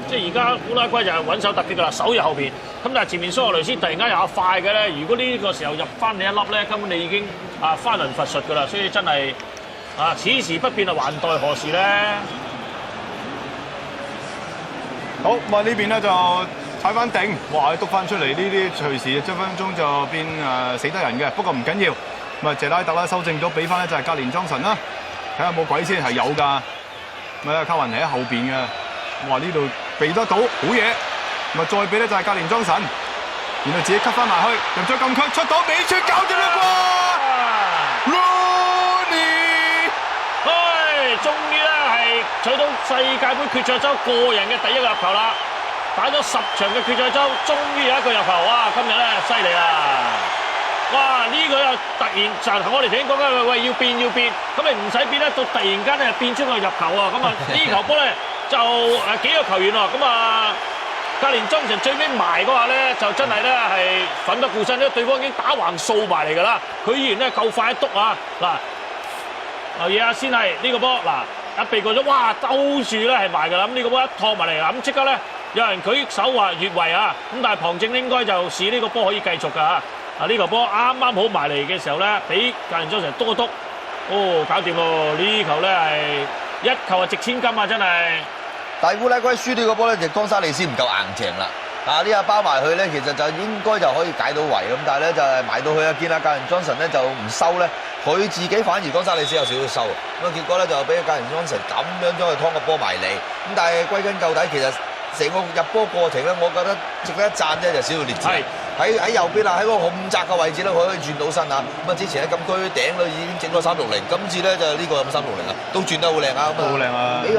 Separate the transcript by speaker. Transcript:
Speaker 1: 即係而家烏拉圭就係穩守突擊㗎啦，守入後邊。咁但係前面蘇亞雷斯突然間有快嘅咧，如果呢個時候入翻你一粒咧，根本你已經翻輪乏術㗎啦。所以真係此時不變啊，還待何時咧？
Speaker 2: 好咁啊！呢邊咧就踩翻頂，哇！篤翻出嚟呢啲隨時7分鐘就變死得人嘅。不過唔緊要，咁啊謝拉特啦修正咗，俾翻咧就係格連莊臣啦，睇下有冇鬼先，係有㗎。咁啊卡雲尼喺後邊嘅，哇！呢度避得到，好嘢。咁啊再俾咧就係格連莊臣，然後自己吸翻埋去，入咗禁區，出到尾出，搞掂啦啩 ！Rooney，
Speaker 1: 終於咧係取到世界盃決賽周個人嘅第一個入球啦！打咗10場嘅決賽周，終於有一個入球啊！今日咧犀利啦！哇！呢個又突然就同我哋頭先講緊，喂要變，咁你唔使變咧，到突然間咧變出個入球啊！咁啊呢球波咧就幾個球員喎，咁啊格連莊臣最尾埋嗰下咧就真係咧係奮不顧身，因為對方已經打橫掃埋嚟㗎啦，佢依然咧夠快一篤啊！嗱。留意下先係呢個波，嗱一避過咗，哇兜住咧係埋㗎啦，咁呢個波一拖埋嚟啦，咁即刻咧有人舉手話越位啊，咁但係旁證應該就視呢個波可以繼續㗎嚇。呢球波啱啱好埋嚟嘅時候咧，俾格連莊臣篤一篤，哦搞掂喎！呢球咧係一球係值千金啊，真係。
Speaker 3: 但係烏拉圭輸呢個波咧，就江沙利斯唔夠硬淨啦。呢下包埋去咧，其實就應該就可以解到圍咁，但係咧就係埋到去啊，見阿格連莊臣咧就唔收咧，佢自己反而江沙利斯有少少收，咁啊結果咧就俾格連莊臣咁樣將佢拖個波埋嚟，咁但係歸根究底，其實成個入波過程咧，我覺得值得一讚啫，就少到列治喺右邊啊，喺個控窄嘅位置咧，佢可以轉到身啊，咁啊之前喺禁區頂咧已經整咗360，今次咧就呢個有360啊，都轉得好靚啊，咁啊好靚啊！